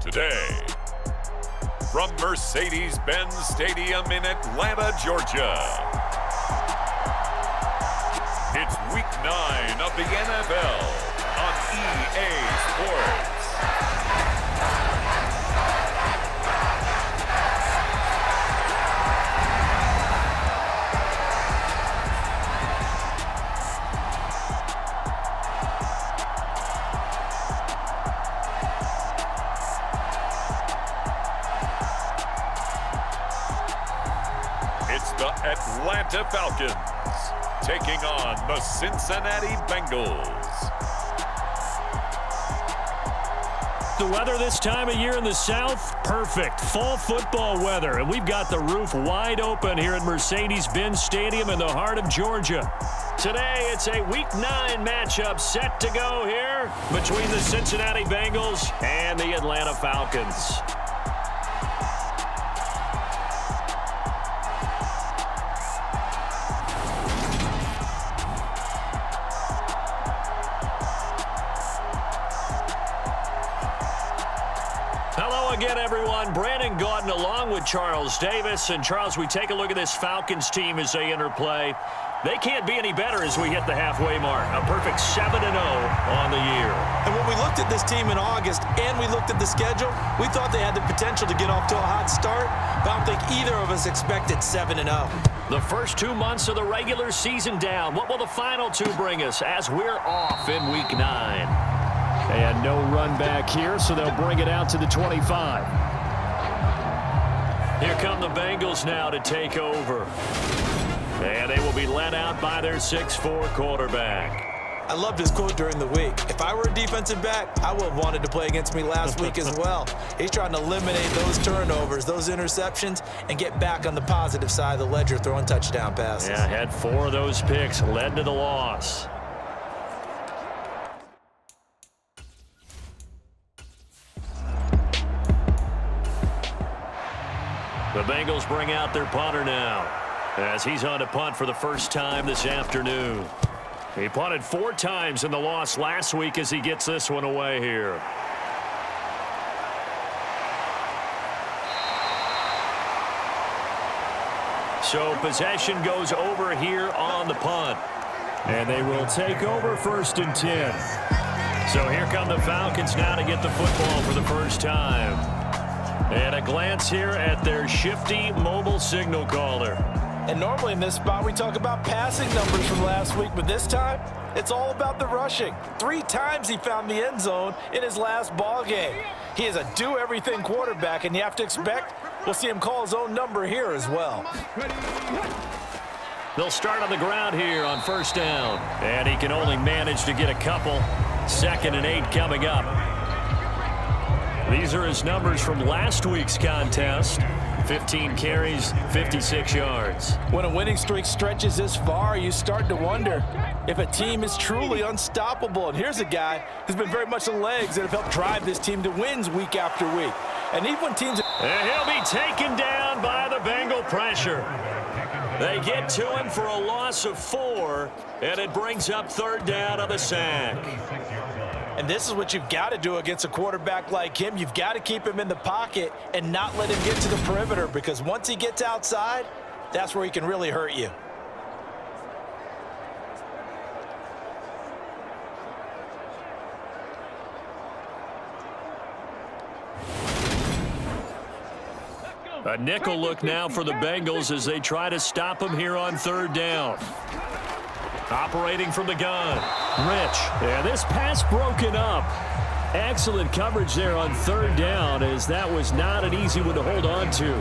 today. From Mercedes-Benz Stadium in Atlanta, Georgia, it's Week 9 of the NFL on EA Sports. The Atlanta Falcons taking on the Cincinnati Bengals. The weather this time of year in the South, perfect. Fall football weather, and we've got the roof wide open here at Mercedes-Benz Stadium in the heart of Georgia. Today, it's a Week 9 matchup set to go here between the Cincinnati Bengals and the Atlanta Falcons. Again, everyone, Brandon Gaudin along with Charles Davis. And, Charles, we take a look at this Falcons team as they enter play. They can't be any better as we hit the halfway mark. A perfect 7-0 on the year. And when we looked at this team in August and we looked at the schedule, we thought they had the potential to get off to a hot start. But I don't think either of us expected 7-0. The first 2 months of the regular season down. What will the final two bring us as we're off in Week 9? And no run back here, so they'll bring it out to the 25. Here come the Bengals now to take over. And they will be led out by their 6'4" quarterback. I loved his quote during the week. If I were a defensive back, I would have wanted to play against me last week as well. He's trying to eliminate those turnovers, those interceptions, and get back on the positive side of the ledger throwing touchdown passes. Yeah, had 4 of those picks, led to the loss. The Bengals bring out their punter now as he's on to punt for the first time this afternoon. He punted 4 times in the loss last week as he gets this one away here. So possession goes over here on the punt. And they will take over 1st and 10. So here come the Falcons now to get the football for the first time. And a glance here at their shifty mobile signal caller. And normally in this spot we talk about passing numbers from last week, but this time it's all about the rushing. 3 times he found the end zone in his last ball game. He is a do-everything quarterback, and you have to expect we'll see him call his own number here as well. They'll start on the ground here on 1st down. And he can only manage to get a couple. 2nd and 8 coming up. These are his numbers from last week's contest. 15 carries, 56 yards. When a winning streak stretches this far, you start to wonder if a team is truly unstoppable. And here's a guy who's been very much the legs that have helped drive this team to wins week after week. And even when teams... And he'll be taken down by the Bengal pressure. They get to him for a loss of 4, and it brings up 3rd down on the sack. And this is what you've got to do against a quarterback like him. You've got to keep him in the pocket and not let him get to the perimeter, because once he gets outside, that's where he can really hurt you. A nickel look now for the Bengals as they try to stop him here on 3rd down. Operating from the gun, Rich. Yeah, this pass broken up. Excellent coverage there on 3rd down, as that was not an easy one to hold on to.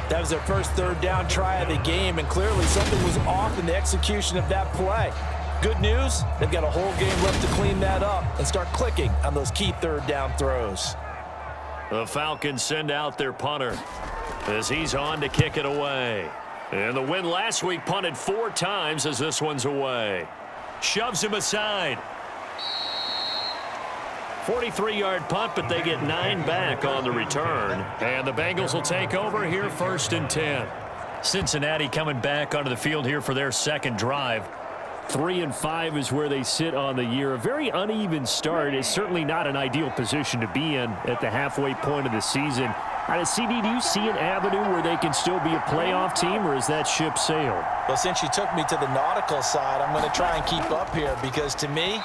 That was their first 3rd down try of the game, and clearly something was off in the execution of that play. Good news, they've got a whole game left to clean that up and start clicking on those key 3rd down throws. The Falcons send out their punter as he's on to kick it away. And the win last week punted 4 times as this one's away. Shoves him aside. 43-yard punt, but they get 9 back on the return. And the Bengals will take over here 1st and 10. Cincinnati coming back onto the field here for their 2nd drive. 3-5 is where they sit on the year. A very uneven start is certainly not an ideal position to be in at the halfway point of the season. CD, do you see an avenue where they can still be a playoff team, or is that ship sailed? Well, since you took me to the nautical side, I'm going to try and keep up here because, to me,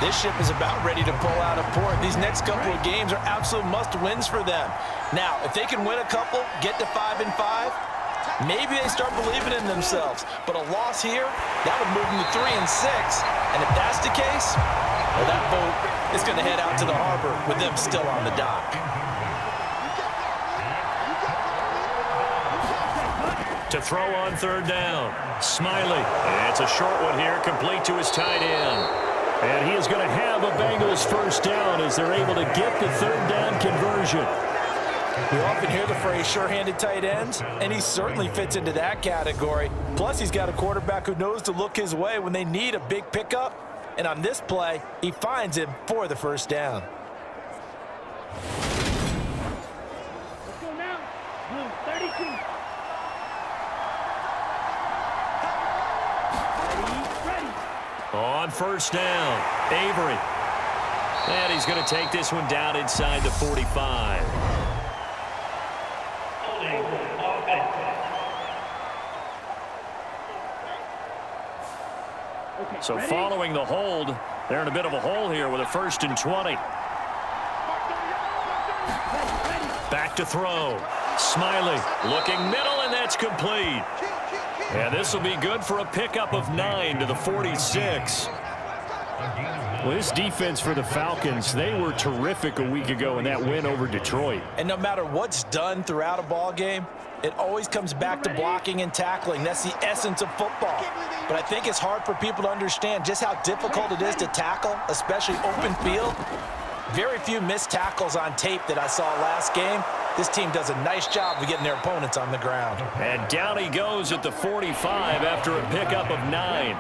this ship is about ready to pull out of port. These next couple of games are absolute must-wins for them. Now, if they can win a couple, get to 5-5, maybe they start believing in themselves. But a loss here, that would move them to 3-6. And if that's the case, well, that boat is going to head out to the harbor with them still on the dock. To throw on third down. Smiley. And it's a short one here, complete to his tight end. And he is going to have a Bengals first down as they're able to get the third down conversion. We often hear the phrase sure-handed tight ends, and he certainly fits into that category. Plus, he's got a quarterback who knows to look his way when they need a big pickup. And on this play, he finds him for the first down. Let's go now. Blue, 32. Ready. On first down, Avery. And he's going to take this one down inside the 45. So following the hold, they're in a bit of a hole here with a 1st and 20. Back to throw. Smiley looking middle, and that's complete. And this will be good for a pickup of 9 to the 46. Well, this defense for the Falcons, they were terrific a week ago in that win over Detroit. And no matter what's done throughout a ball game, it always comes back to blocking and tackling. That's the essence of football. But I think it's hard for people to understand just how difficult it is to tackle, especially open field. Very few missed tackles on tape that I saw last game. This team does a nice job of getting their opponents on the ground. And down he goes at the 45 after a pickup of 9.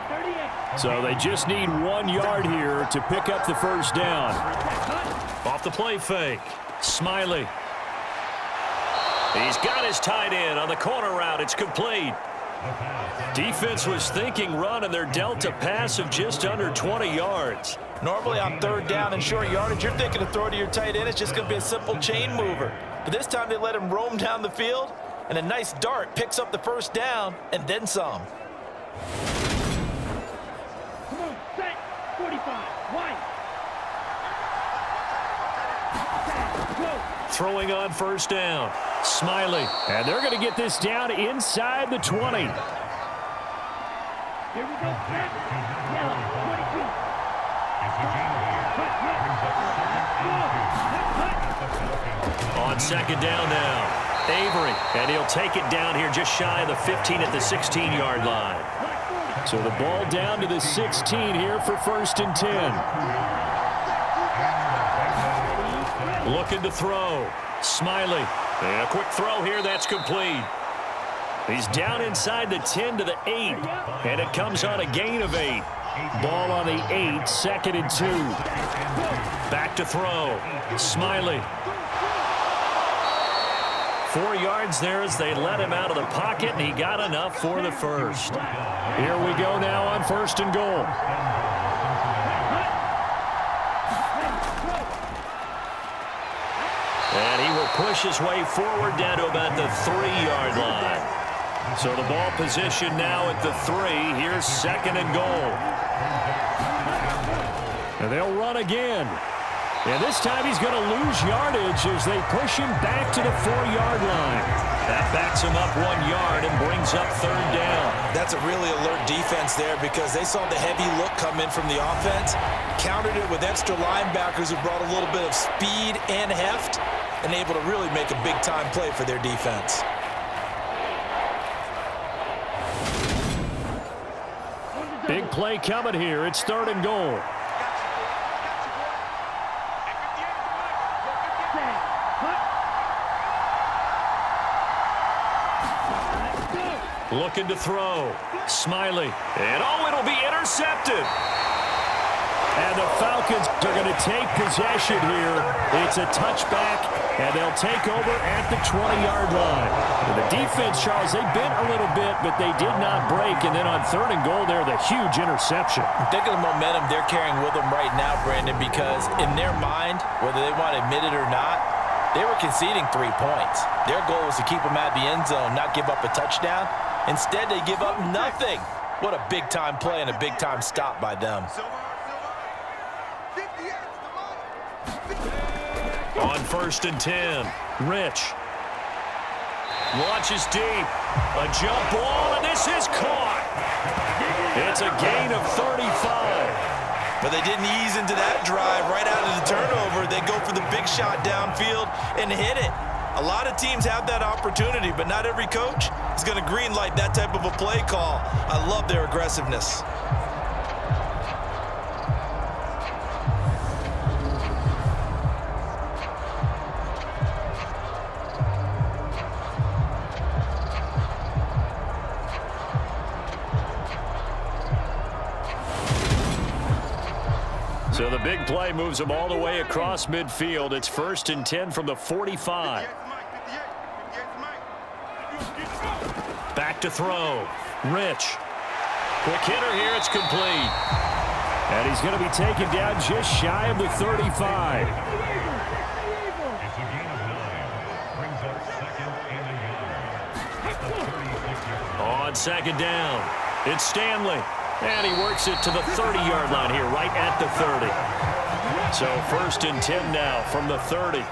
So they just need 1 yard here to pick up the first down. Off the play fake. Smiley. He's got his tight end on the corner route. It's complete. Defense was thinking run, and they're dealt a pass of just under 20 yards. Normally on third down and short yardage, you're thinking to throw to your tight end. It's just going to be a simple chain mover. But this time they let him roam down the field, and a nice dart picks up the first down and then some. Come on, set. 45. Wide. Go. Throwing on first down. Smiley. And they're going to get this down inside the 20. Here we go. Set. Yellow. 22. On second down now. Avery. And he'll take it down here just shy of the 15 at the 16-yard line. So the ball down to the 16 here for 1st and 10. Looking to throw. Smiley. And a quick throw here. That's complete. He's down inside the 10 to the 8. And it comes on a gain of 8. Ball on the 8, 2nd and 2. Back to throw. Smiley. 4 yards there as they let him out of the pocket, and he got enough for the first. Here we go now on 1st and goal. And he will push his way forward down to about the 3-yard line. So the ball position now at the 3. Here's 2nd and goal. And they'll run again. And this time he's going to lose yardage as they push him back to the 4-yard line. That backs him up 1 yard and brings up 3rd down. That's a really alert defense there because they saw the heavy look come in from the offense, countered it with extra linebackers who brought a little bit of speed and heft, and able to really make a big-time play for their defense. Big play coming here. It's 3rd and goal. Looking to throw. Smiley. And it'll be intercepted. And the Falcons are going to take possession here. It's a touchback And they'll take over at the 20-yard line. And the defense, Charles, they bent a little bit, but they did not break. And then on 3rd and goal there, the huge interception. Think of the momentum they're carrying with them right now, Brandon, because in their mind, whether they want to admit it or not, they were conceding 3 points. Their goal was to keep them at the end zone, not give up a touchdown. Instead, they give up nothing. What a big-time play and a big-time stop by them. On 1st and 10, Rich launches deep. A jump ball, and this is caught. It's a gain of 35. But they didn't ease into that drive right out of the turnover. They go for the big shot downfield and hit it. A lot of teams have that opportunity, but not every coach is going to green light that type of a play call. I love their aggressiveness. So the big play moves them all the way across midfield. It's 1st and 10 from the 45. Back to throw. Rich. Quick hitter here. It's complete. And he's going to be taken down just shy of the 35. On 2nd down, it's Stanley. And he works it to the 30-yard line here, right at the 30. So 1st and 10 now from the 30.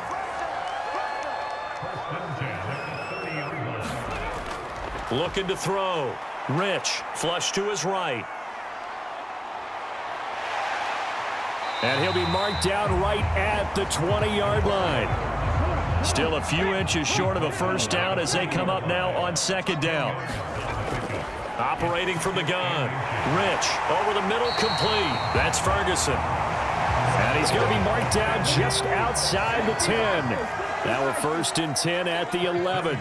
Looking to throw. Rich, flush to his right. And he'll be marked down right at the 20-yard line. Still a few inches short of a first down as they come up now on 2nd down. Operating from the gun. Rich, over the middle, complete. That's Ferguson. And he's going to be marked down just outside the 10. Now we're 1st and 10 at the 11.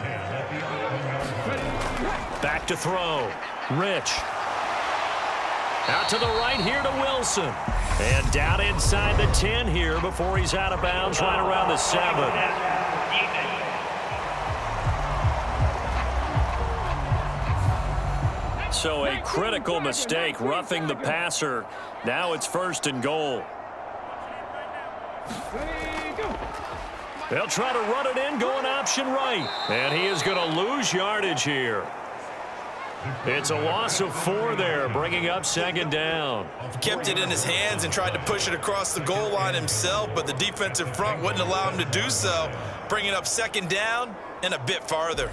Back to throw. Rich. Out to the right here to Wilson. And down inside the 10 here before he's out of bounds right around the 7. So a critical mistake, roughing the passer. Now it's 1st and goal. They'll try to run it in, going option right. And he is going to lose yardage here. It's a loss of 4 there, bringing up 2nd down. Kept it in his hands and tried to push it across the goal line himself, but the defensive front wouldn't allow him to do so, bringing up 2nd down and a bit farther.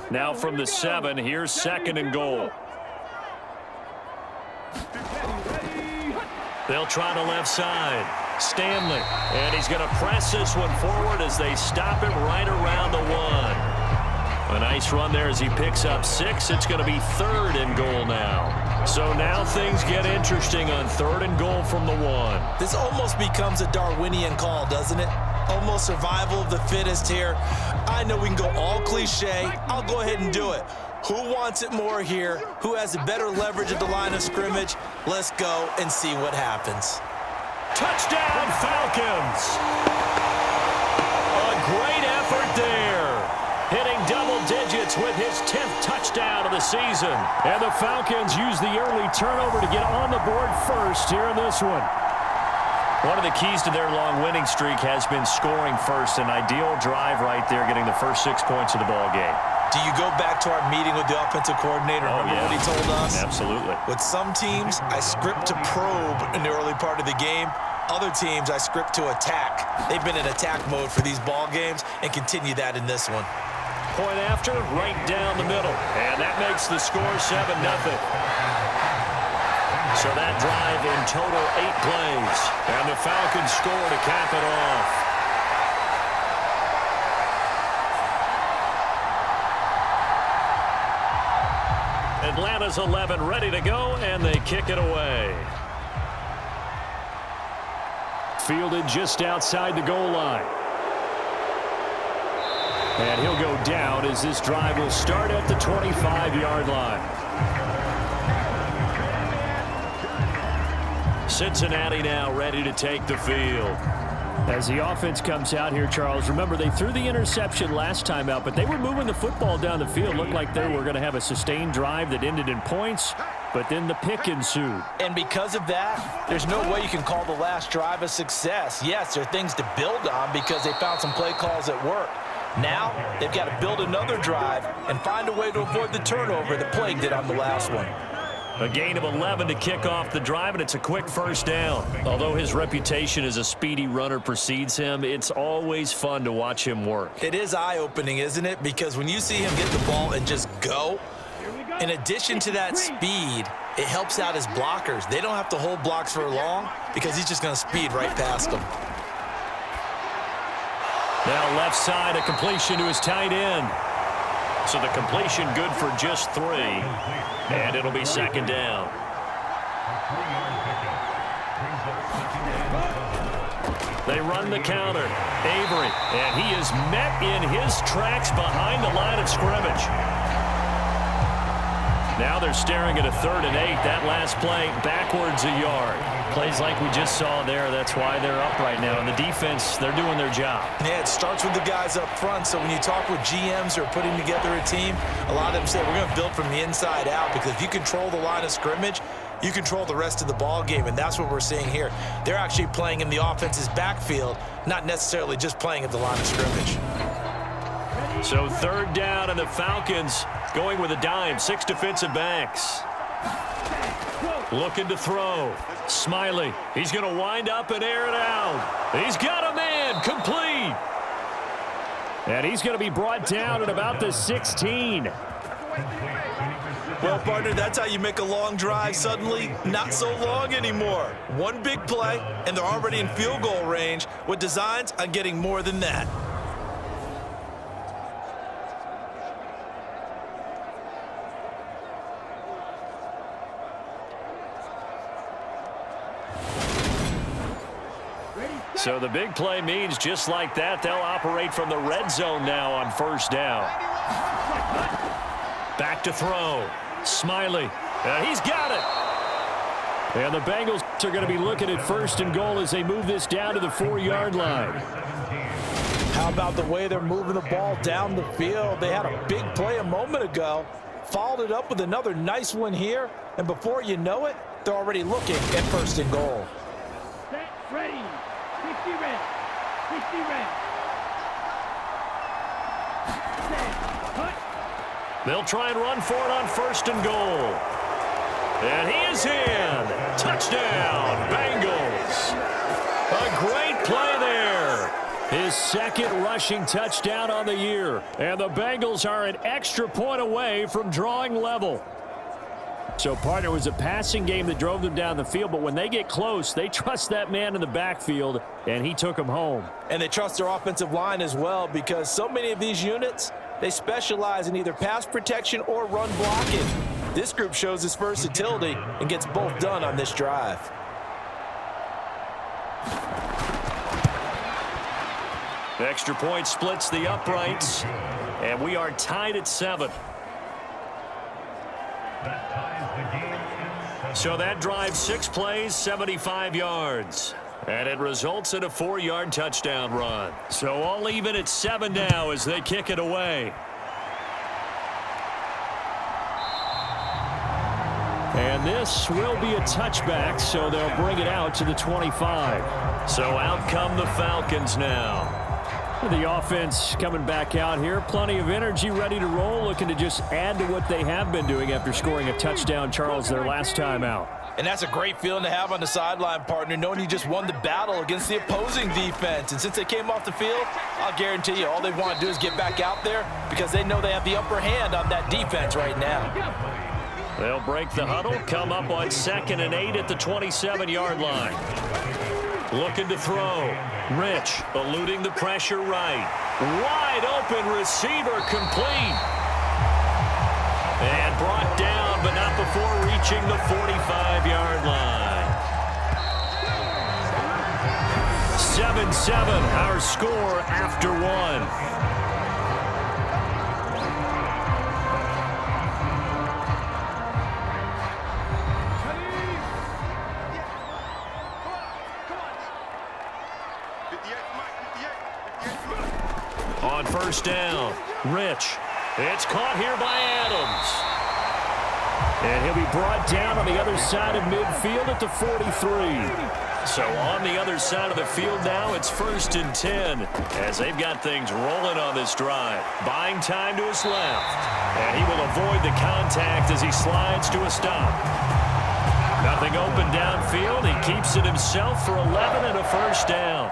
Now from the 7, here's 2nd and goal. They'll try the left side. Stanley. And he's going to press this one forward as they stop it right around the 1. A nice run there as he picks up 6. It's going to be 3rd and goal now. So now things get interesting on 3rd and goal from the 1. This almost becomes a Darwinian call, doesn't it? Almost survival of the fittest here. I know we can go all cliche. I'll go ahead and do it. Who wants it more here? Who has a better leverage at the line of scrimmage? Let's go and see what happens. Touchdown, Falcons! A great effort there. Hitting double digits with his 10th touchdown of the season. And the Falcons use the early turnover to get on the board first here in this one. One of the keys to their long winning streak has been scoring first. An ideal drive right there, getting the first 6 points of the ball game. Do you go back to our meeting with the offensive coordinator? Remember what he told us? Absolutely. With some teams, I script to probe in the early part of the game. Other teams, I script to attack. They've been in attack mode for these ball games and continue that in this one. Point after, right down the middle. And that makes the score 7-0. So that drive in total 8 plays. And the Falcons score to cap it off. Atlanta's 11 ready to go, and they kick it away. Fielded just outside the goal line. And he'll go down as this drive will start at the 25-yard line. Cincinnati now ready to take the field. As the offense comes out here, Charles, remember they threw the interception last time out, but they were moving the football down the field. Looked like they were going to have a sustained drive that ended in points, but then the pick ensued. And because of that, there's no way you can call the last drive a success. Yes, there are things to build on because they found some play calls that work. Now, they've got to build another drive and find a way to avoid the turnover that plagued it on the last one. A gain of 11 to kick off the drive, and it's a quick first down. Although his reputation as a speedy runner precedes him, it's always fun to watch him work. It is eye-opening, isn't it? Because when you see him get the ball and just go, in addition to that speed, it helps out his blockers. They don't have to hold blocks for long because he's just going to speed right past them. Now left side, a completion to his tight end. So the completion good for just 3. And it'll be second down. They run the counter. Avery, and he is met in his tracks behind the line of scrimmage. Now they're staring at a 3rd and 8. That last play backwards a yard. Plays like we just saw there. That's why they're up right now. And the defense, they're doing their job. Yeah, it starts with the guys up front. So when you talk with GMs who are putting together a team, a lot of them say we're going to build from the inside out because if you control the line of scrimmage, you control the rest of the ball game, and that's what we're seeing here. They're actually playing in the offense's backfield, not necessarily just playing at the line of scrimmage. So 3rd down, and the Falcons going with a dime. 6 defensive backs. Looking to throw. Smiley. He's going to wind up and air it out. He's got a man. Complete. And he's going to be brought down at about the 16. Well, partner, that's how you make a long drive suddenly not so long anymore. One big play, and they're already in field goal range with designs on getting more than that. So the big play means just like that, they'll operate from the red zone now on 1st down. Back to throw. Smiley. He's got it. And the Bengals are going to be looking at 1st and goal as they move this down to the 4-yard line. How about the way they're moving the ball down the field? They had a big play a moment ago, followed it up with another nice one here, and before you know it, they're already looking at 1st and goal. Set, ready. 60 red. 60 red. Set, cut. They'll try and run for it on 1st and goal. And he is in. Touchdown, Bengals. A great play there. His 2nd rushing touchdown on the year. And the Bengals are an extra point away from drawing level. So, partner, it was a passing game that drove them down the field, but when they get close, they trust that man in the backfield, and he took them home. And they trust their offensive line as well because so many of these units, they specialize in either pass protection or run blocking. This group shows its versatility and gets both done on this drive. The extra point splits the uprights, and we are tied at 7. So that drive, 6 plays, 75 yards. And it results in a 4-yard touchdown run. So all even at 7 now as they kick it away. And this will be a touchback, so they'll bring it out to the 25. So out come the Falcons now. The offense coming back out here. Plenty of energy, ready to roll, looking to just add to what they have been doing after scoring a touchdown, Charles, their last time out. And that's a great feeling to have on the sideline, partner, knowing you just won the battle against the opposing defense. And since they came off the field, I'll guarantee you all they want to do is get back out there because they know they have the upper hand on that defense right now. They'll break the huddle, come up on 2nd and 8 at the 27-yard line. Looking to throw. Rich eluding the pressure right. Wide open receiver complete. And brought down, but not before reaching the 45-yard line. 7-7, our score after 1. first down. Rich. It's caught here by Adams. And he'll be brought down on the other side of midfield at the 43. So on the other side of the field now, it's 1st and 10 as they've got things rolling on this drive. Buying time to his left. And he will avoid the contact as he slides to a stop. Nothing open downfield. He keeps it himself for 11 and a first down.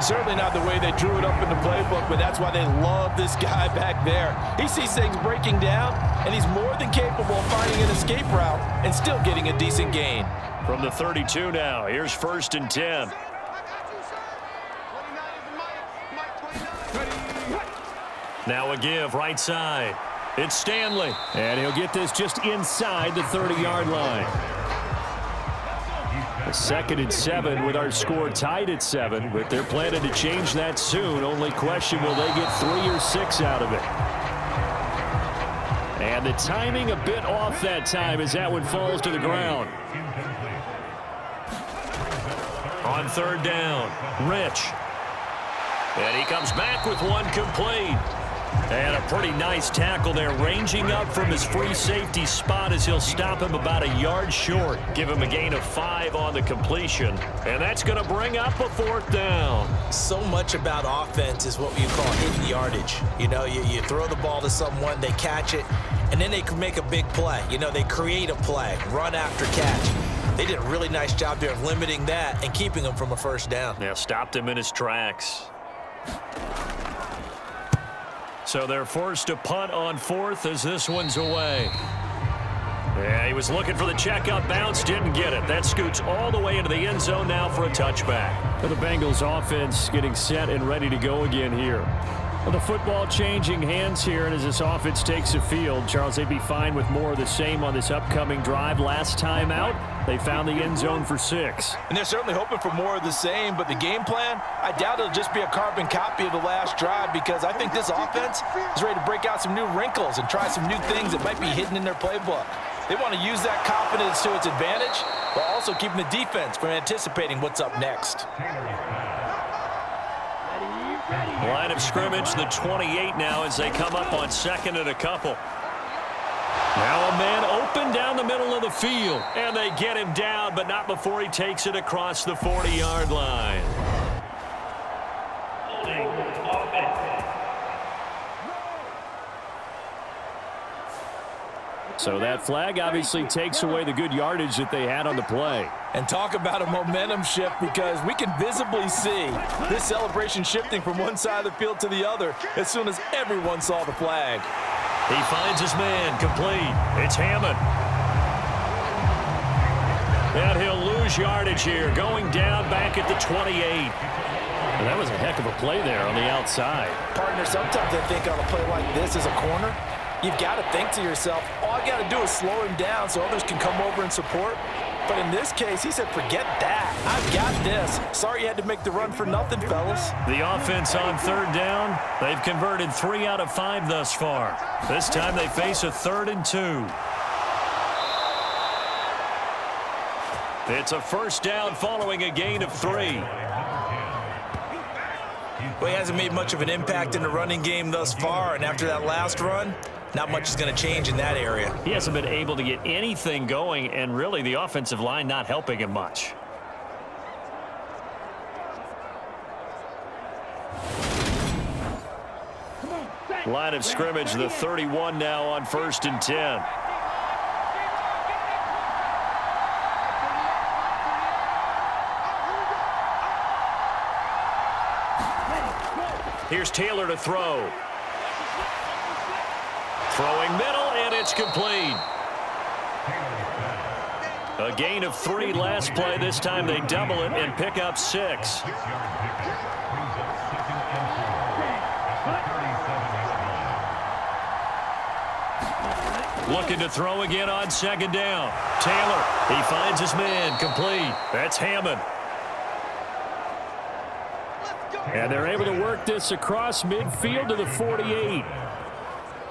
Certainly not the way they drew it up in the playbook, but that's why they love this guy back there. He sees things breaking down, and he's more than capable of finding an escape route and still getting a decent gain. From the 32 now, here's 1st and 10. Now a give right side. It's Stanley. And he'll get this just inside the 30-yard line. A 2nd and 7 with our score tied at 7, but they're planning to change that soon. Only question, will they get 3 or 6 out of it? And the timing a bit off that time as that one falls to the ground. On 3rd down, Rich. And he comes back with one complete. And a pretty nice tackle there, ranging up from his free safety spot as he'll stop him about a yard short. Give him a gain of 5 on the completion. And that's going to bring up a 4th down. So much about offense is what you call hidden yardage. You know, you throw the ball to someone, they catch it, and then they can make a big play. You know, they create a play, run after catch. They did a really nice job there of limiting that and keeping him from a first down. Yeah, stopped him in his tracks. So they're forced to punt on 4th as this one's away. Yeah, he was looking for the checkup bounce, didn't get it. That scoots all the way into the end zone now for a touchback. For the Bengals offense getting set and ready to go again here. Well, the football changing hands here, and as this offense takes the field, Charles, they'd be fine with more of the same on this upcoming drive. Last time out, they found the end zone for 6. And they're certainly hoping for more of the same, but the game plan, I doubt it'll just be a carbon copy of the last drive, because I think this offense is ready to break out some new wrinkles and try some new things that might be hidden in their playbook. They want to use that confidence to its advantage, while also keeping the defense from anticipating what's up next. Line of scrimmage, the 28 now as they come up on 2nd and a couple. Now a man open down the middle of the field, and they get him down, but not before he takes it across the 40-yard line. So that flag obviously takes away the good yardage that they had on the play. And talk about a momentum shift, because we can visibly see this celebration shifting from one side of the field to the other as soon as everyone saw the flag. He finds his man, complete. It's Hammond. And he'll lose yardage here, going down back at the 28. And that was a heck of a play there on the outside. Partner, sometimes I think on a play like this as a corner, you've got to think to yourself, all I got to do is slow him down so others can come over and support. But in this case, he said, forget that. I've got this. Sorry you had to make the run for nothing, fellas. The offense on 3rd down, they've converted 3 out of 5 thus far. This time they face a 3rd and 2. It's a first down following a gain of 3. Well, he hasn't made much of an impact in the running game thus far, and after that last run, not much is going to change in that area. He hasn't been able to get anything going, and really the offensive line not helping him much. Line of scrimmage, the 31 now on 1st and 10. Here's Taylor to throw. Throwing middle, and it's complete. A gain of 3 last play. This time they double it and pick up 6. Looking to throw again on 2nd down. Taylor, he finds his man, complete. That's Hammond. And they're able to work this across midfield to the 48.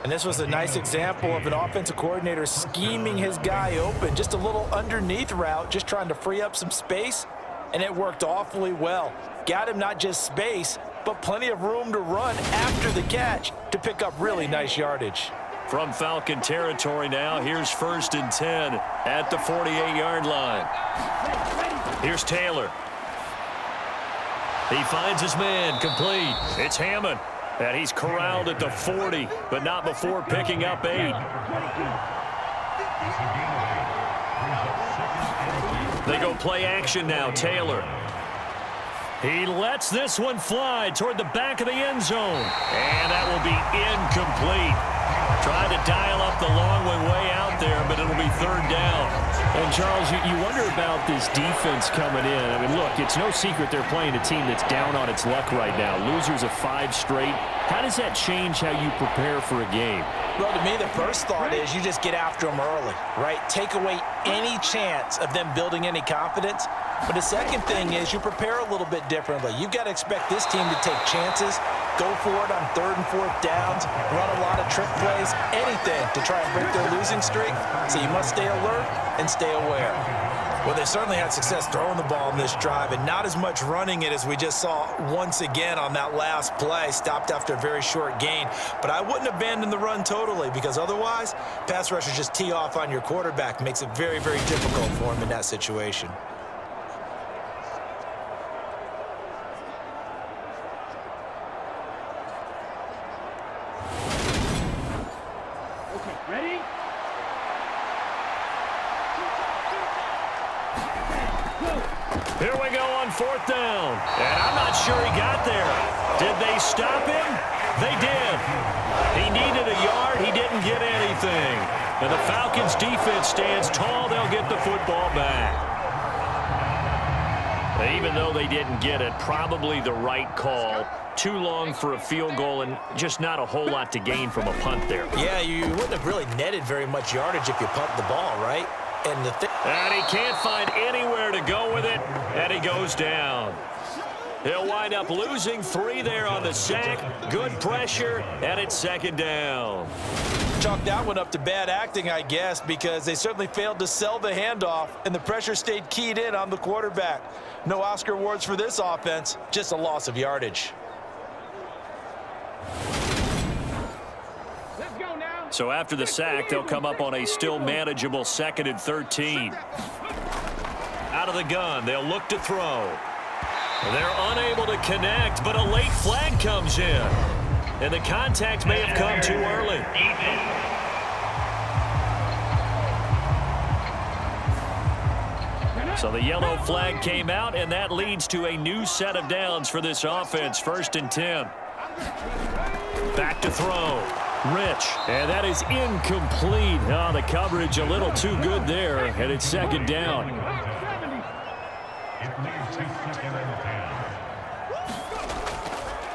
And this was a nice example of an offensive coordinator scheming his guy open. Just a little underneath route, just trying to free up some space, and it worked awfully well. Got him not just space, but plenty of room to run after the catch to pick up really nice yardage. From Falcon territory now, here's 1st and 10 at the 48-yard line. Here's Taylor. He finds his man, complete. It's Hammond, and he's corralled at the 40, but not before picking up 8. They go play action now, Taylor. He lets this one fly toward the back of the end zone, and that will be incomplete. Tried to dial up the long one way out there, but it'll be 3rd down. And, Charles, you wonder about this defense coming in. I mean, look, it's no secret they're playing a team that's down on its luck right now. Losers of 5 straight. How does that change how you prepare for a game? Well, to me, the first thought is you just get after them early, right? Take away any chance of them building any confidence. But the second thing is you prepare a little bit differently. You've got to expect this team to take chances, go for it on 3rd and 4th downs, run a lot of trick plays, anything to try and break their losing streak. So you must stay alert and stay aware. Well, they certainly had success throwing the ball in this drive and not as much running it as we just saw once again on that last play. Stopped after a very short gain. But I wouldn't abandon the run totally because otherwise, pass rushers just tee off on your quarterback. Makes it very, very difficult for him in that situation. Okay, ready? Here we go on 4th down. And I'm not sure he got there. Did they stop him? They did. He needed a yard. He didn't get anything. And the Falcons defense stands tall. They'll get the football back. Even though they didn't get it, probably the right call. Too long for a field goal and just not a whole lot to gain from a punt there. Yeah, you wouldn't have really netted very much yardage if you punt the ball, right? And he can't find anywhere to go with it, and he goes down. He'll wind up losing 3 there on the sack. Good pressure, and it's 2nd down. Chalk that one up to bad acting, I guess, because they certainly failed to sell the handoff, and the pressure stayed keyed in on the quarterback. No Oscar awards for this offense, just a loss of yardage. So after the sack, they'll come up on a still manageable 2nd and 13. Out of the gun, they'll look to throw. They're unable to connect, but a late flag comes in. And the contact may have come too early. So the yellow flag came out, and that leads to a new set of downs for this offense. 1st and 10. Back to throw. Rich, and that is incomplete. Oh, the coverage a little too good there, and it's 2nd down.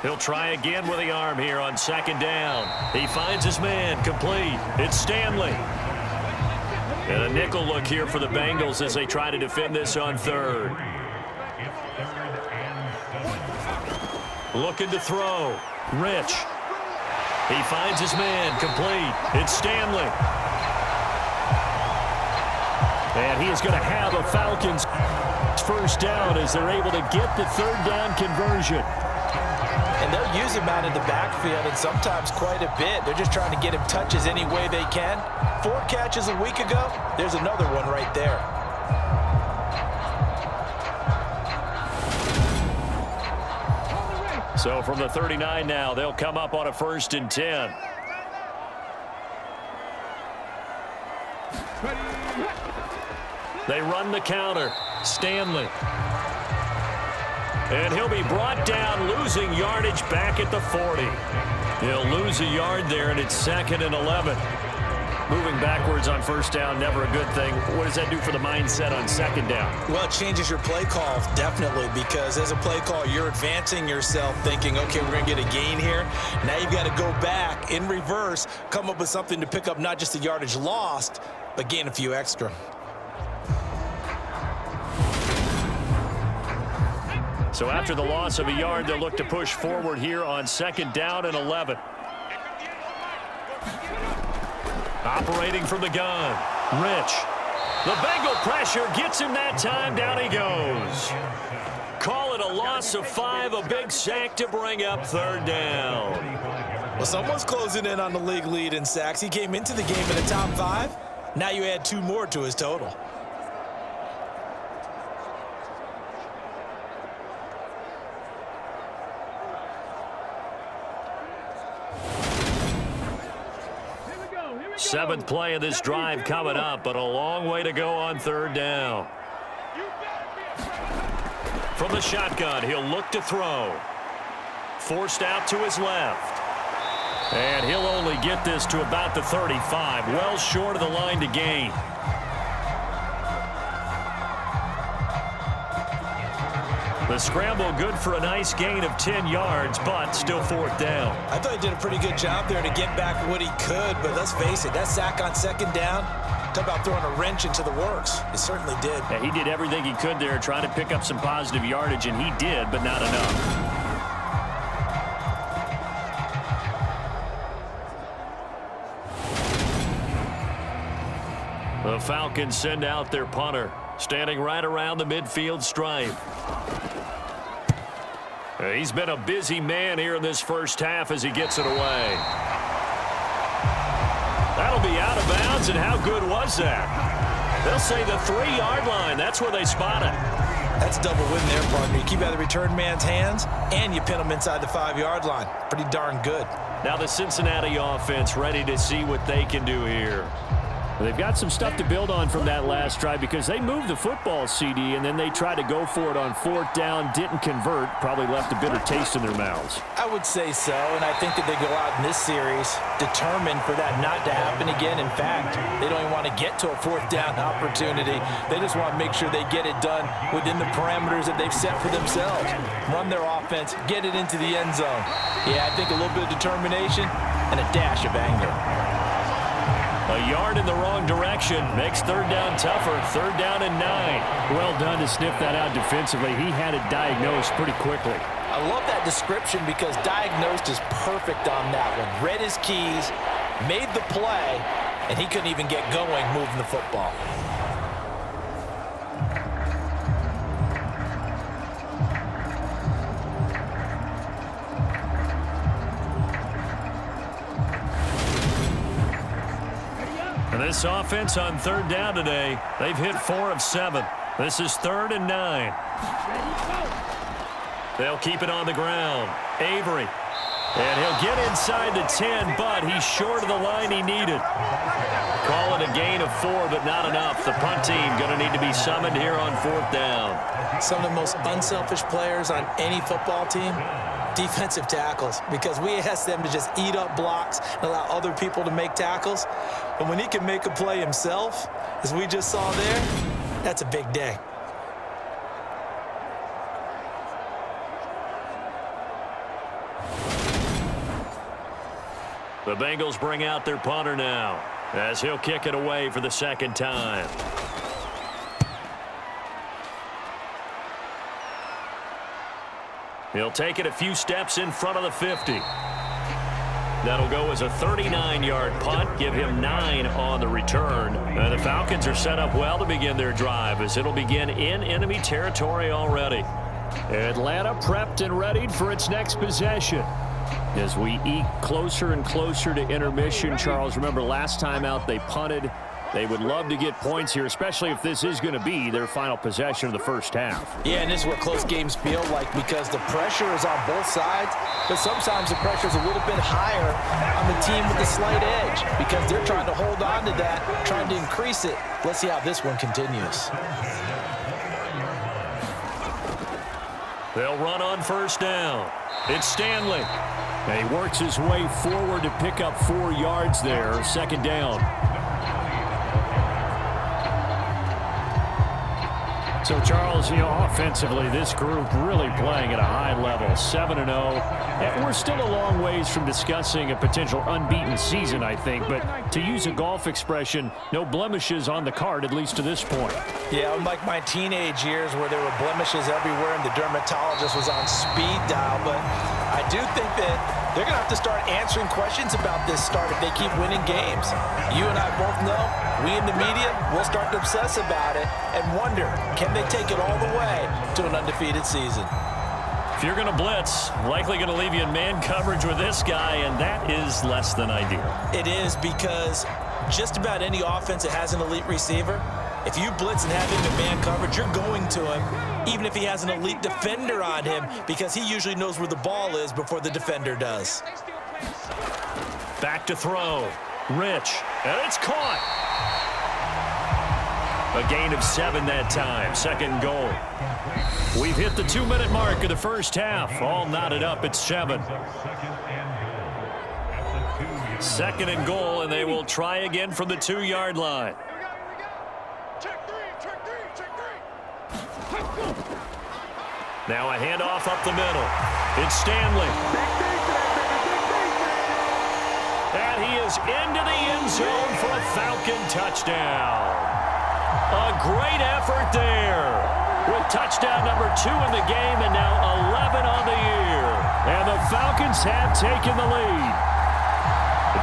He'll try again with the arm here on 2nd down. He finds his man, complete. It's Stanley. And a nickel look here for the Bengals as they try to defend this on 3rd. Looking to throw. Rich. He finds his man, complete. It's Stanley. And he is going to have a Falcons 1st down as they're able to get the 3rd down conversion. And they'll use him out in the backfield, and sometimes quite a bit. They're just trying to get him touches any way they can. 4 catches a week ago. There's another one right there. So from the 39 now, they'll come up on a 1st and 10. They run the counter. Stanley. And he'll be brought down, losing yardage back at the 40. He'll lose a yard there, and it's 2nd and 11. Moving backwards on 1st down, never a good thing. What does that do for the mindset on 2nd down? Well, it changes your play call, definitely, because as a play call, you're advancing yourself thinking, okay, we're going to get a gain here. Now you've got to go back in reverse, come up with something to pick up not just the yardage lost, but gain a few extra. So after the loss of a yard, they'll look to push forward here on 2nd down and 11. Operating from the gun. Rich. The Bengal pressure gets him that time. Down he goes. Call it and a loss of 5, a big sack to bring up third down. Well, someone's closing in on the league lead in sacks. He came into the game in the top 5. Now you add 2 more to his total. Seventh play of this drive coming up, but a long way to go on third down. From the shotgun, he'll look to throw. Forced out to his left. And he'll only get this to about the 35, well short of the line to gain. The scramble good for a nice gain of 10 yards, but still fourth down. I thought he did a pretty good job there to get back what he could, but let's face it, that sack on second down, talk about throwing a wrench into the works. It certainly did. Yeah, he did everything he could there, trying to pick up some positive yardage, and he did, but not enough. The Falcons send out their punter, standing right around the midfield stripe. He's been a busy man here in this first half as he gets it away. That'll be out of bounds, and how good was that? They'll say the 3-yard line. That's where they spot it. That's a double win there, partner. You keep out of the return man's hands, and you pin him inside the 5-yard line. Pretty darn good. Now the Cincinnati offense ready to see what they can do here. They've got some stuff to build on from that last drive because they moved the football, CD, and then they tried to go for it on fourth down, didn't convert, probably left a bitter taste in their mouths. I would say so, and I think that they go out in this series determined for that not to happen again. In fact, they don't even want to get to a fourth down opportunity. They just want to make sure they get it done within the parameters that they've set for themselves. Run their offense, get it into the end zone. Yeah, I think a little bit of determination and a dash of anger. A yard in the wrong direction makes third down tougher. Third down and 9. Well done to sniff that out defensively. He had it diagnosed pretty quickly. I love that description because diagnosed is perfect on that one. Read his keys, made the play, and he couldn't even get going moving the football. This offense on third down today, they've hit 4 of 7. This is 3rd and 9. They'll keep it on the ground. Avery. And he'll get inside the 10, but he's short of the line he needed. Call it a gain of 4, but not enough. The punt team going to need to be summoned here on 4th down. Some of the most unselfish players on any football team, defensive tackles, because we ask them to just eat up blocks and allow other people to make tackles. But when he can make a play himself, as we just saw there, that's a big day. The Bengals bring out their punter now as he'll kick it away for the second time. He'll take it a few steps in front of the 50. That'll go as a 39-yard punt, give him 9 on the return. And the Falcons are set up well to begin their drive as it'll begin in enemy territory already. Atlanta prepped and readied for its next possession. As we eke closer and closer to intermission, Charles, remember last time out they punted. They would love to get points here, especially if this is going to be their final possession of the first half. Yeah, and this is what close games feel like because the pressure is on both sides, but sometimes the pressure is a little bit higher on the team with the slight edge because they're trying to hold on to that, trying to increase it. Let's see how this one continues. They'll run on first down. It's Stanley. And he works his way forward to pick up 4 yards there, second down. So, Charles, offensively, this group really playing at a high level, 7-0. And we're still a long ways from discussing a potential unbeaten season, I think. But to use a golf expression, no blemishes on the card, at least to this point. Yeah, unlike my teenage years where there were blemishes everywhere and the dermatologist was on speed dial. But I do think that They're going to have to start answering questions about this start if they keep winning games. You and I both know, we in the media will start to obsess about it and wonder, can they take it all the way to an undefeated season? If you're going to blitz, likely going to leave you in man coverage with this guy, and that is less than ideal. It is, because just about any offense that has an elite receiver, if you blitz and have him in man coverage, you're going to him, even if he has an elite defender on him, because he usually knows where the ball is before the defender does. Back to throw. Rich. And it's caught. A gain of 7 that time. Second and goal. We've hit the 2-minute mark of the first half. All knotted up at 7. Second and goal, and they will try again from the 2-yard line. Now a handoff up the middle. It's Stanley. And he is into the end zone for a Falcon touchdown. A great effort there, with touchdown number 2 in the game and now 11 on the year. And the Falcons have taken the lead.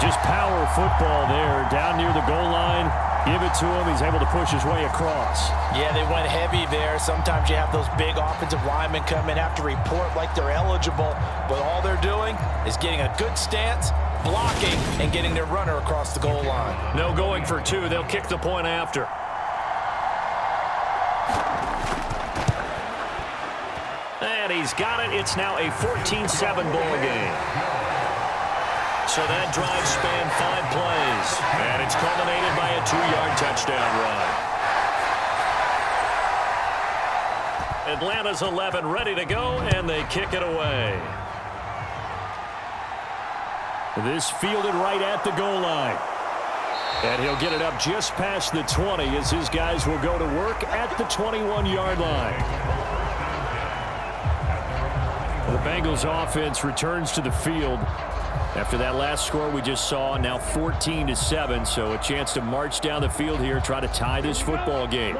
Just power football there, down near the goal line. Give it to him. He's able to push his way across. Yeah, they went heavy there. Sometimes you have those big offensive linemen come in, have to report like they're eligible, but all they're doing is getting a good stance, blocking, and getting their runner across the goal line. No going for 2. They'll kick the point after. And he's got it. It's now a 14-7 ball game. So that drive spanned 5 plays. And it's culminated by a 2-yard touchdown run. Atlanta's 11 ready to go, and they kick it away. This fielded right at the goal line. And he'll get it up just past the 20 as his guys will go to work at the 21-yard line. The Bengals offense returns to the field after that last score we just saw, now 14-7, so a chance to march down the field here, try to tie this football game.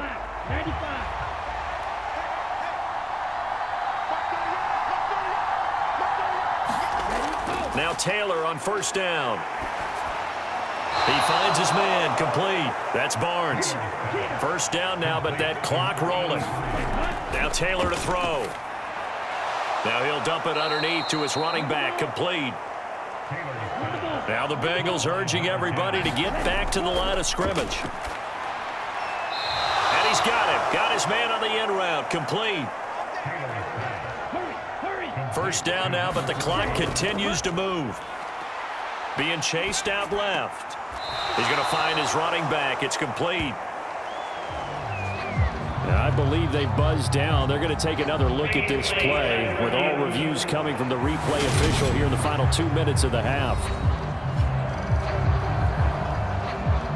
Now Taylor on first down. He finds his man, complete. That's Barnes. First down now, but that clock rolling. Now Taylor to throw. Now he'll dump it underneath to his running back, complete. Now the Bengals urging everybody to get back to the line of scrimmage. And he's got him. Got his man on the end route, complete. First down now, but the clock continues to move. Being chased out left. He's going to find his running back. It's complete. I believe they buzzed down. They're going to take another look at this play, with all reviews coming from the replay official here in the final 2 minutes of the half.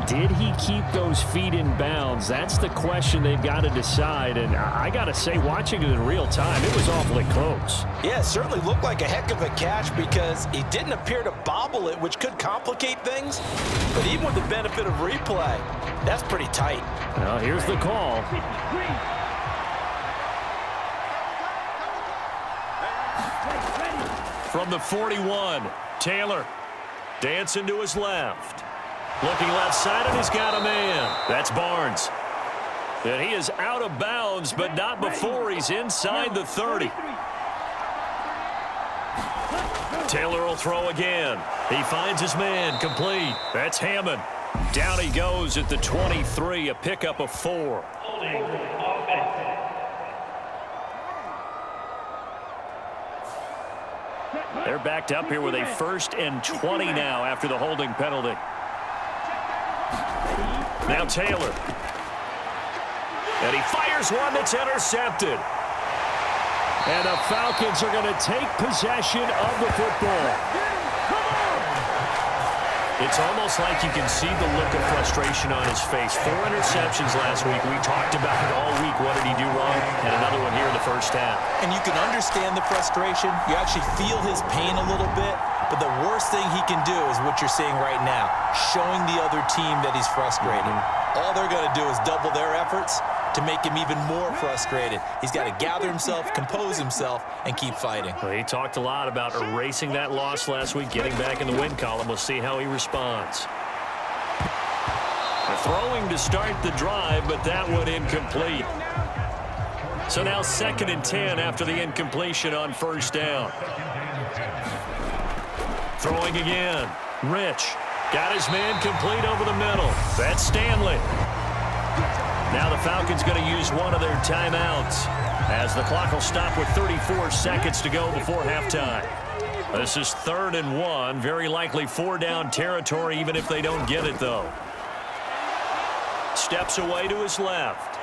Did he keep those feet in bounds? That's the question they've got to decide. And I got to say, watching it in real time, it was awfully close. Yeah, it certainly looked like a heck of a catch because he didn't appear to bobble it, which could complicate things. But even with the benefit of replay, that's pretty tight. Now, here's the call. From the 41, Taylor dancing to his left. Looking left side, and he's got a man. That's Barnes. And he is out of bounds, but not before he's inside the 30. Taylor will throw again. He finds his man, complete. That's Hammond. Down he goes at the 23, a pickup of 4. They're backed up here with a 1st and 20 now after the holding penalty. Now Taylor. And he fires one that's intercepted. And the Falcons are going to take possession of the football. It's almost like you can see the look of frustration on his face. 4 interceptions last week. We talked about it all week. What did he do wrong? And another one here in the first half. And you can understand the frustration. You actually feel his pain a little bit. But the worst thing he can do is what you're seeing right now, showing the other team that he's frustrated. All they're going to do is double their efforts, to make him even more frustrated. He's got to gather himself, compose himself, and keep fighting. Well, he talked a lot about erasing that loss last week, getting back in the win column. We'll see how he responds. Throwing to start the drive, but that one incomplete. So now 2nd and 10 after the incompletion on 1st down. Throwing again. Rich got his man complete over the middle. That's Stanley. Now the Falcons going to use one of their timeouts as the clock will stop with 34 seconds to go before halftime. This is 3rd and 1. Very likely 4-down territory even if they don't get it, though. Steps away to his left.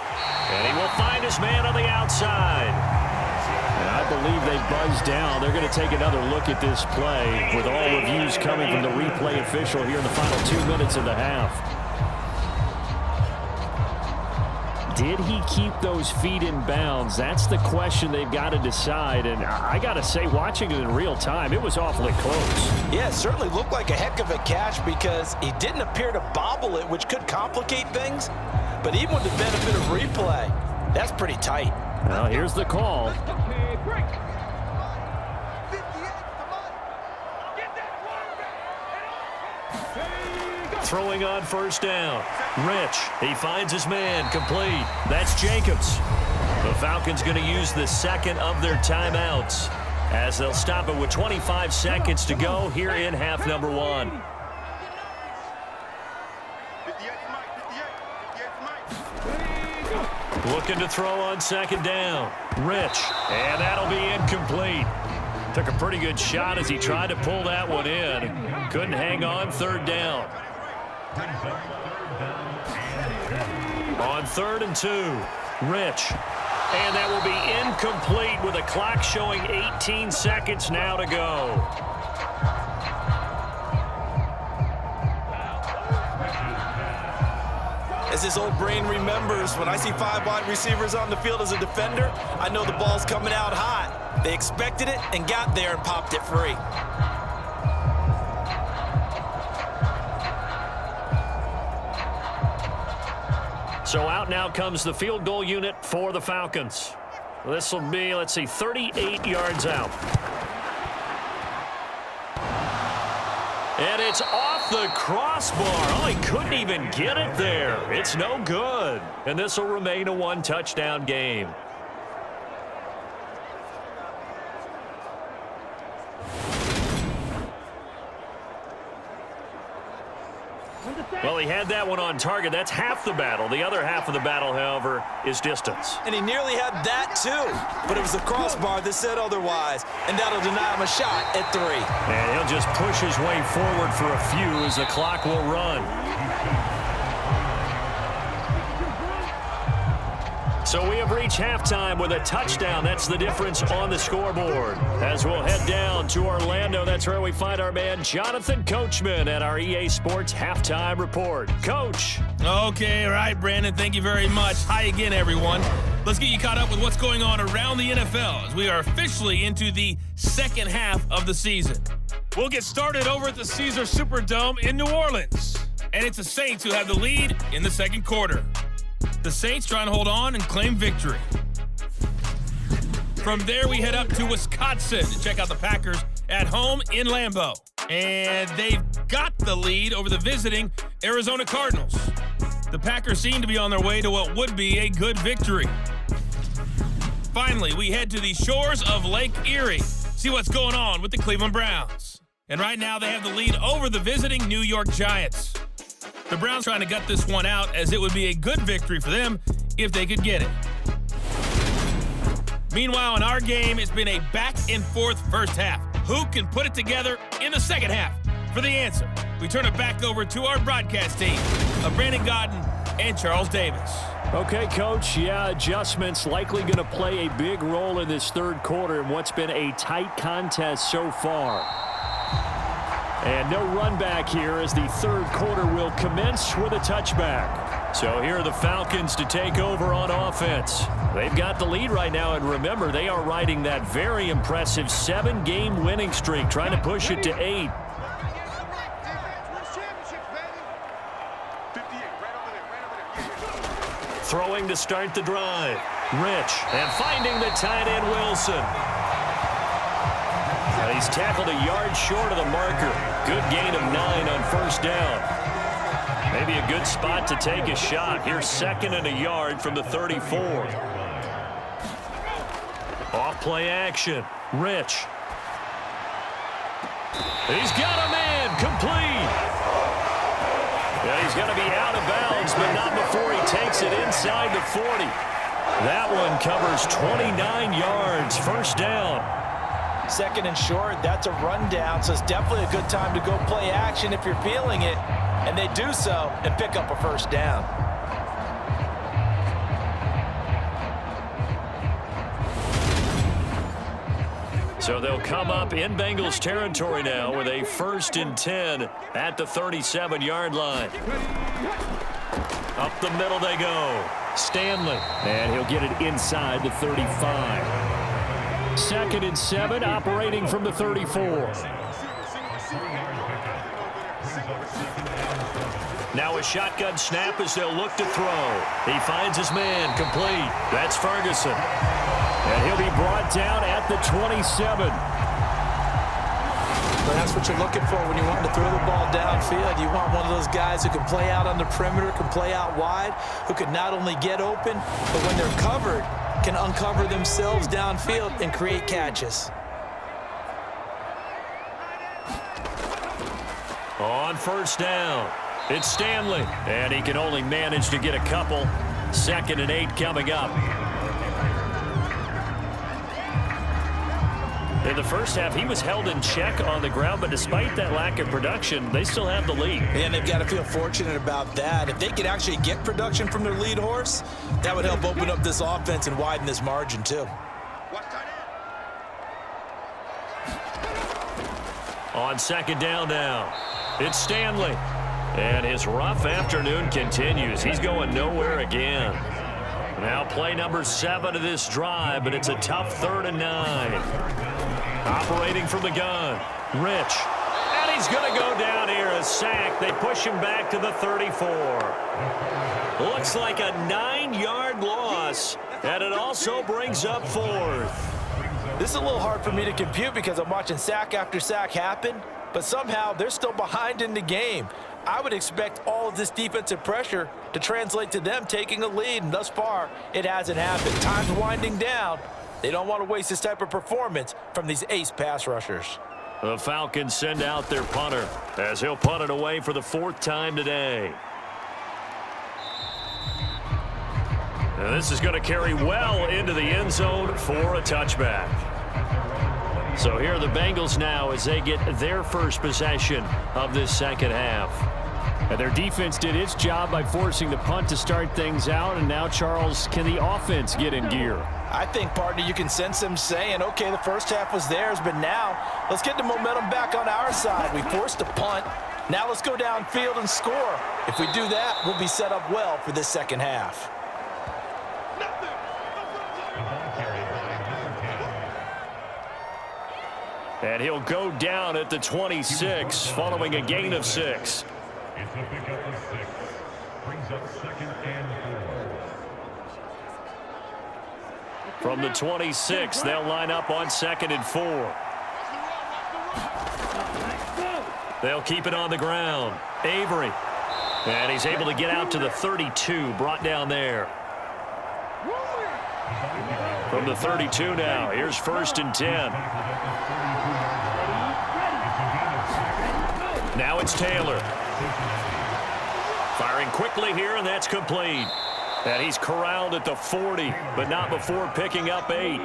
And he will find his man on the outside. And I believe they buzzed down. They're going to take another look at this play with all reviews coming from the replay official here in the final 2 minutes of the half. Did he keep those feet in bounds? That's the question they've got to decide. And I got to say, watching it in real time, it was awfully close. Yeah, it certainly looked like a heck of a catch because he didn't appear to bobble it, which could complicate things. But even with the benefit of replay, that's pretty tight. Well, here's the call. Throwing on 1st down. Rich, he finds his man complete. That's Jacobs. The Falcons going to use the 2nd of their timeouts as they'll stop it with 25 seconds to go here in half number 1. Looking to throw on 2nd down. Rich, and that'll be incomplete. Took a pretty good shot as he tried to pull that one in. Couldn't hang on 3rd down. On 3rd and 2, Rich. And that will be incomplete with the clock showing 18 seconds now to go. As his old brain remembers, when I see 5 wide receivers on the field as a defender, I know the ball's coming out hot. They expected it and got there and popped it free. So out now comes the field goal unit for the Falcons. This will be, 38 yards out. And it's off the crossbar. Oh, he couldn't even get it there. It's no good. And this will remain a 1-touchdown game. Well, he had that one on target. That's half the battle. The other half of the battle, however, is distance. And he nearly had that, too. But it was the crossbar that said otherwise. And that'll deny him a shot at 3. And he'll just push his way forward for a few as the clock will run. So we have reached halftime with a touchdown. That's the difference on the scoreboard. As we'll head down to Orlando, that's where we find our man Jonathan Coachman at our EA Sports Halftime Report. Coach. Okay, all right, Brandon, thank you very much. Hi again, everyone. Let's get you caught up with what's going on around the NFL as we are officially into the 2nd half of the season. We'll get started over at the Caesars Superdome in New Orleans. And it's the Saints who have the lead in the 2nd quarter. The Saints trying to hold on and claim victory. From there, we head up to Wisconsin to check out the Packers at home in Lambeau. And they've got the lead over the visiting Arizona Cardinals. The Packers seem to be on their way to what would be a good victory. Finally, we head to the shores of Lake Erie, see what's going on with the Cleveland Browns. And right now, they have the lead over the visiting New York Giants. The Browns trying to gut this one out as it would be a good victory for them if they could get it. Meanwhile, in our game, it's been a back-and-forth first half. Who can put it together in the 2nd half? For the answer, we turn it back over to our broadcast team of Brandon Godden and Charles Davis. Okay, Coach, yeah, adjustments likely going to play a big role in this 3rd quarter in what's been a tight contest so far. And no run back here as the 3rd quarter will commence with a touchback. So here are the Falcons to take over on offense. They've got the lead right now, and remember, they are riding that very impressive 7-game winning streak, trying to push it to 8. Throwing to start the drive. Rich. And finding the tight end, Wilson. And he's tackled a yard short of the marker. Good gain of 9 on first down. Maybe a good spot to take a shot. Here's 2nd and a yard from the 34. Off play action. Rich. He's got a man. Complete. Yeah, he's going to be out of bounds, but not before he takes it inside the 40. That one covers 29 yards. First down. 2nd and short, that's a rundown, so it's definitely a good time to go play action if you're feeling it. And they do so and pick up a first down. So they'll come up in Bengals territory now with a 1st and 10 at the 37-yard line. Up the middle they go. Stanley. And he'll get it inside the 35. 2nd and 7, operating from the 34. Now a shotgun snap as they'll look to throw. He finds his man. Complete. That's Ferguson. And he'll be brought down at the 27. But that's what you're looking for when you want to throw the ball downfield. You want one of those guys who can play out on the perimeter, can play out wide, who can not only get open, but when they're covered, can uncover themselves downfield and create catches. On first down, it's Stanley. And he can only manage to get a couple. 2nd and 8 coming up. In the first half, he was held in check on the ground, but despite that lack of production, they still have the lead. And they've got to feel fortunate about that. If they could actually get production from their lead horse, that would help open up this offense and widen this margin too. On 2nd down now, it's Stanley. And his rough afternoon continues. He's going nowhere again. Now play number 7 of this drive, but it's a tough 3rd and 9. Operating from the gun, Rich. And he's going to go down here, a sack. They push him back to the 34. Looks like a 9-yard loss, and it also brings up 4th. This is a little hard for me to compute because I'm watching sack after sack happen, but somehow they're still behind in the game. I would expect all of this defensive pressure to translate to them taking a lead, and thus far, it hasn't happened. Time's winding down. They don't want to waste this type of performance from these ace pass rushers. The Falcons send out their punter as he'll punt it away for the 4th time today. And this is going to carry well into the end zone for a touchback. So here are the Bengals now as they get their first possession of this second half. And their defense did its job by forcing the punt to start things out. And now, Charles, can the offense get in gear? I think, partner, you can sense them saying, okay, the first half was theirs, but now let's get the momentum back on our side. We forced a punt. Now let's go downfield and score. If we do that, we'll be set up well for this second half. And he'll go down at the 26 following a gain of 6. It's a pickup of 6. Brings up 2nd and 4. From the 26, they'll line up on 2nd and 4. They'll keep it on the ground. Avery. And he's able to get out to the 32, brought down there. From the 32 now, here's 1st and 10. Now it's Taylor. Firing quickly here, and that's complete. And he's corralled at the 40, but not before picking up 8.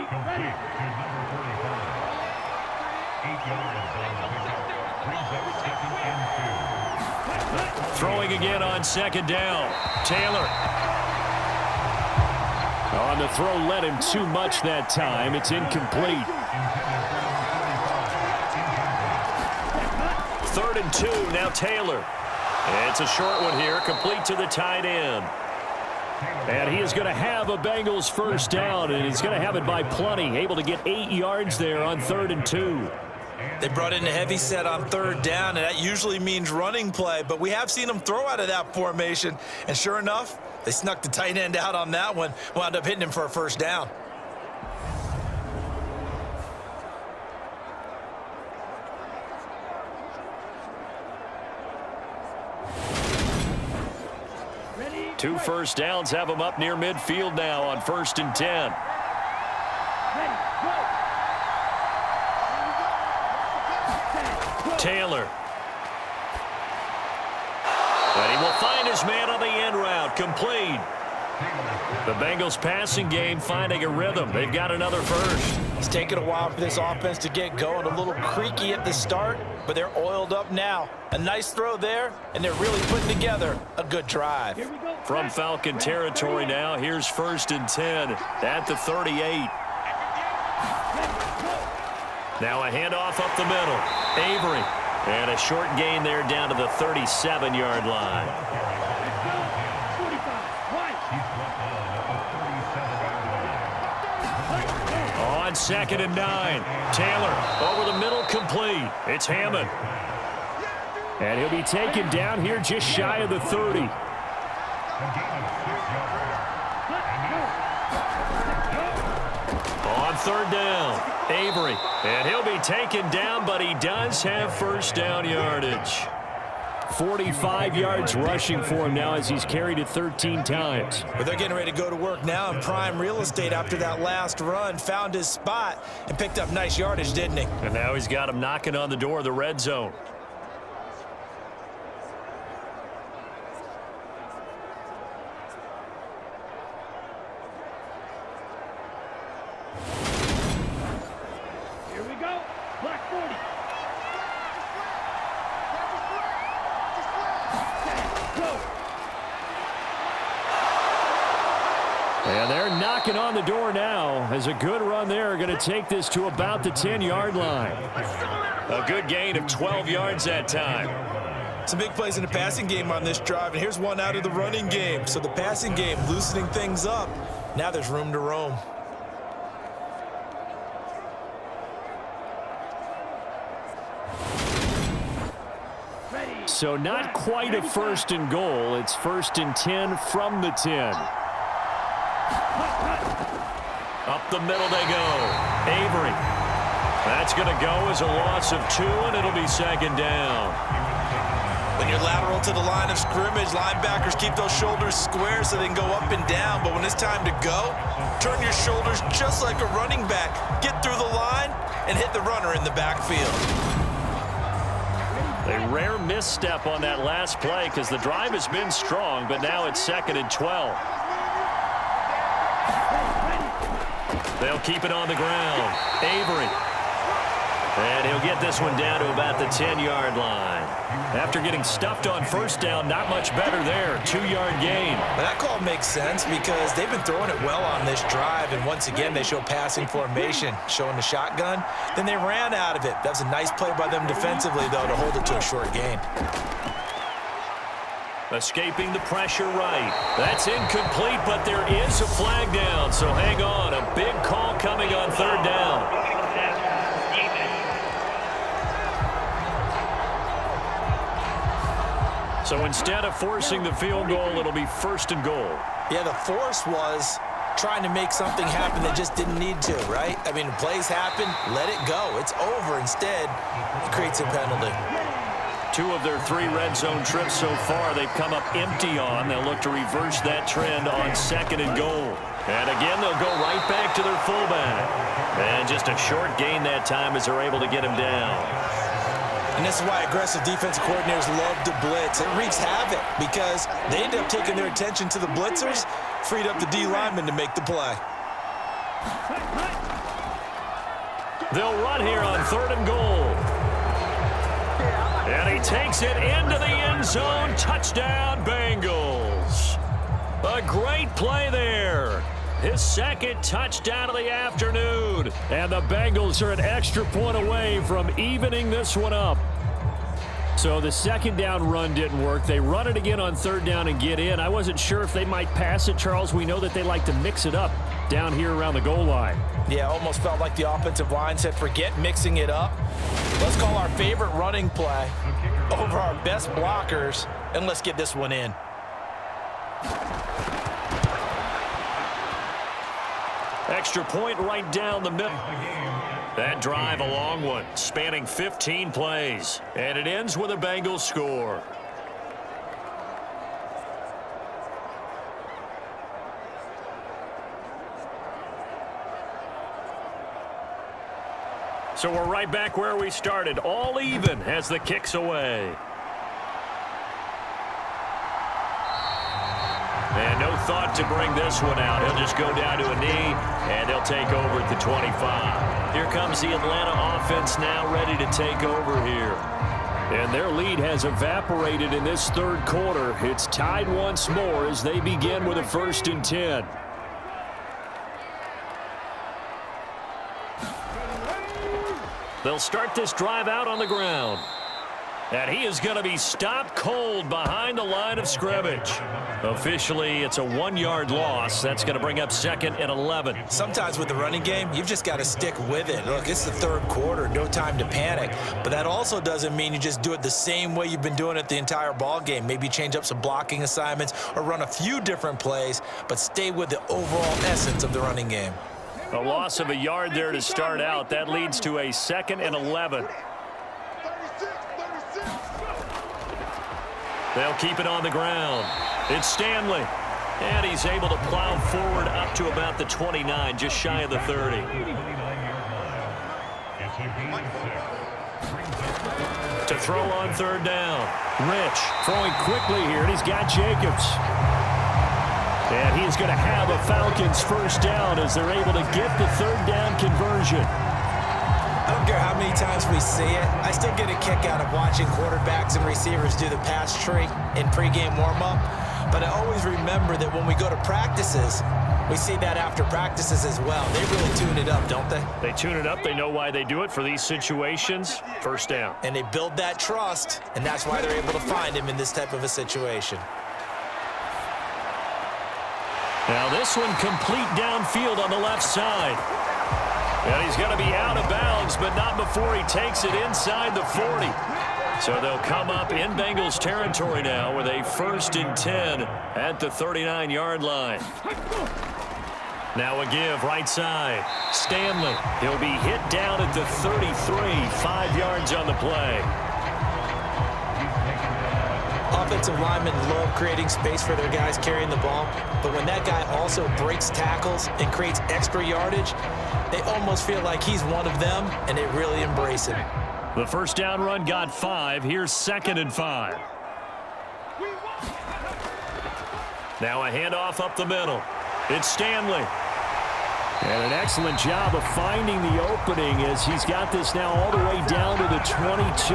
Throwing again on 2nd down. Taylor. On the throw, led him too much that time. It's incomplete. 3rd and 2, now Taylor. It's a short one here, complete to the tight end. And he is going to have a Bengals first down, and he's going to have it by plenty. Able to get 8 yards there on 3rd and 2. They brought in a heavy set on third down, and that usually means running play, but we have seen them throw out of that formation, and sure enough, they snuck the tight end out on that one, wound up hitting him for a first down. Two first downs have them up near midfield now on 1st and 10. Taylor. And he will find his man on the end route. Complete. The Bengals passing game finding a rhythm. They've got another first. It's taken a while for this offense to get going. A little creaky at the start, but they're oiled up now. A nice throw there, and they're really putting together a good drive. From Falcon territory now, here's 1st and 10 at the 38. Now a handoff up the middle. Avery. And a short gain there down to the 37-yard line. On 2nd and 9. Taylor over the middle, complete. It's Hammond. And he'll be taken down here just shy of the 30. On 3rd down. Avery, and he'll be taken down, but he does have first down yardage. 45 yards rushing for him now as he's carried it 13 times. But they're getting ready to go to work now in prime real estate after that last run. Found his spot and picked up nice yardage, didn't he? And now he's got him knocking on the door of the red zone. And they're knocking on the door now as a good run there. Going to take this to about the 10-yard line. A good gain of 12 yards that time. Some big plays in the passing game on this drive, and here's one out of the running game. So the passing game loosening things up. Now there's room to roam. So not quite a 1st and goal. It's 1st and 10 from the 10. Up the middle they go. Avery. That's going to go as a loss of 2, and it'll be 2nd down. When you're lateral to the line of scrimmage, linebackers keep those shoulders square so they can go up and down. But when it's time to go, turn your shoulders just like a running back. Get through the line and hit the runner in the backfield. A rare misstep on that last play because the drive has been strong, but now it's 2nd and 12. They'll keep it on the ground. Avery. And he'll get this one down to about the 10-yard line. After getting stuffed on 1st down, not much better there. 2-yard gain. But that call makes sense because they've been throwing it well on this drive, and once again they show passing formation, showing the shotgun. Then they ran out of it. That was a nice play by them defensively, though, to hold it to a short gain. Escaping the pressure right. That's incomplete, but there is a flag down, so hang on. A big call coming on 3rd down. So instead of forcing the field goal, it'll be 1st and goal. Yeah, the force was trying to make something happen that just didn't need to, right? I mean, plays happen, let it go. It's over. Instead, it creates a penalty. 2 of their 3 red zone trips so far they've come up empty on. They'll look to reverse that trend on 2nd and goal. And again, they'll go right back to their fullback. And just a short gain that time as they're able to get him down. And this is why aggressive defensive coordinators love to blitz. It wreaks havoc because they end up taking their attention to the blitzers, freed up the D lineman to make the play. They'll run here on 3rd and goal. And he takes it into the end zone. Touchdown, Bengals. A great play there. His 2nd touchdown of the afternoon. And the Bengals are an extra point away from evening this one up. So the second down run didn't work. They run it again on third down and get in. I wasn't sure if they might pass it, Charles. We know that they like to mix it up down here around the goal line. Yeah, almost felt like the offensive line said, forget mixing it up. Let's call our favorite running play over our best blockers, and let's get this one in. Extra point right down the middle. That drive, a long one, spanning 15 plays. And it ends with a Bengals score. So we're right back where we started, all even as the kick's away. And no thought to bring this one out. He'll just go down to a knee, and they'll take over at the 25. Here comes the Atlanta offense now ready to take over here. And their lead has evaporated in this third quarter. It's tied once more as they begin with a 1st and 10. They'll start this drive out on the ground. And he is going to be stopped cold behind the line of scrimmage. Officially, it's a 1-yard loss. That's going to bring up 2nd and 11. Sometimes with the running game, you've just got to stick with it. Look, it's the third quarter, no time to panic. But that also doesn't mean you just do it the same way you've been doing it the entire ball game. Maybe change up some blocking assignments or run a few different plays, but stay with the overall essence of the running game. A loss of a yard there to start out. That leads to a 2nd and 11. They'll keep it on the ground. It's Stanley. And he's able to plow forward up to about the 29, just shy of the 30. To throw on third down. Rich throwing quickly here, and he's got Jacobs. And he's going to have a Falcons 1st down as they're able to get the third down conversion. I don't care how many times we see it. I still get a kick out of watching quarterbacks and receivers do the pass tree in pregame warm-up. But I always remember that when we go to practices, we see that after practices as well. They really tune it up, don't they? They tune it up. They know why they do it for these situations. 1st down. And they build that trust, and that's why they're able to find him in this type of a situation. Now this one complete downfield on the left side. And he's going to be out of bounds, but not before he takes it inside the 40. So they'll come up in Bengals territory now with a 1st and 10 at the 39-yard line. Now a give right side. Stanley. He'll be hit down at the 33, 5 yards on the play. Offensive linemen love creating space for their guys carrying the ball, but when that guy also breaks tackles and creates extra yardage, they almost feel like he's one of them, and they really embrace him. The 1st down run got 5. Here's 2nd and 5. Now a handoff up the middle. It's Stanley. And an excellent job of finding the opening as he's got this now all the way down to the 22.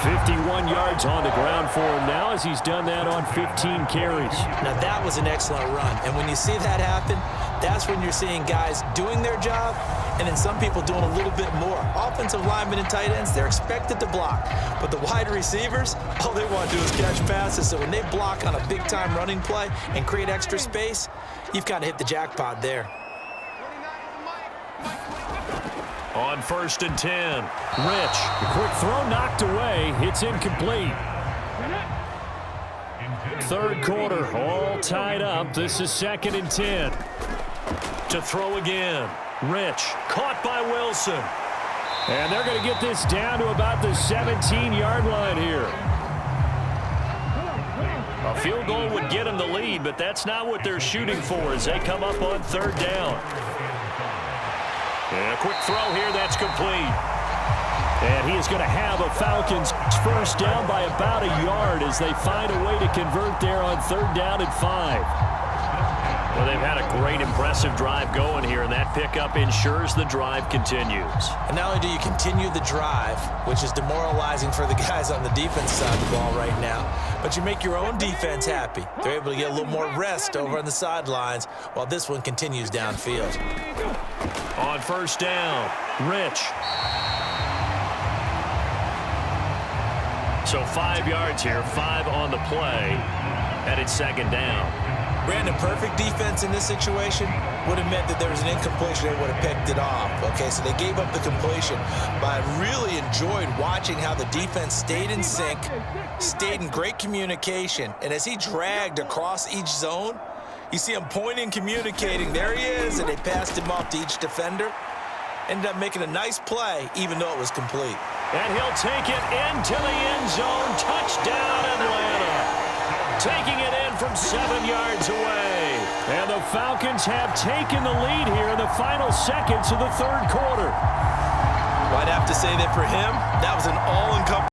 51 yards on the ground for him now as he's done that on 15 carries. Now that was an excellent run, and when you see that happen, that's when you're seeing guys doing their job and then some people doing a little bit more. Offensive linemen and tight ends, they're expected to block, but the wide receivers, all they want to do is catch passes. So when they block on a big-time running play and create extra space, you've kind of hit the jackpot there. On 1st and 10, Rich, the quick throw knocked away. It's incomplete. Third quarter, all tied up. This is 2nd and 10. To throw again, Rich, caught by Wilson. And they're going to get this down to about the 17-yard line here. A field goal would get them the lead, but that's not what they're shooting for as they come up on 3rd down. And a quick throw here, that's complete. And he is going to have a Falcons 1st down by about a yard as they find a way to convert there on 3rd down and 5. Well, they've had a great, impressive drive going here, and that pickup ensures the drive continues. And not only do you continue the drive, which is demoralizing for the guys on the defense side of the ball right now, but you make your own defense happy. They're able to get a little more rest over on the sidelines while this one continues downfield. On 1st down, Rich. So 5 yards here, 5 on the play, and it's second down. Brandon, perfect defense in this situation would have meant that there was an incompletion. They would have picked it off. Okay, so they gave up the completion. But I really enjoyed watching how the defense stayed in sync, stayed in great communication. And as he dragged across each zone, you see him pointing, communicating. There he is, and they passed him off to each defender. Ended up making a nice play, even though it was complete. And he'll take it into the end zone. Touchdown, Atlanta. Taking it in from 7 yards away. And the Falcons have taken the lead here in the final seconds of the third quarter. Well, I'd have to say that for him, that was an all-encompassing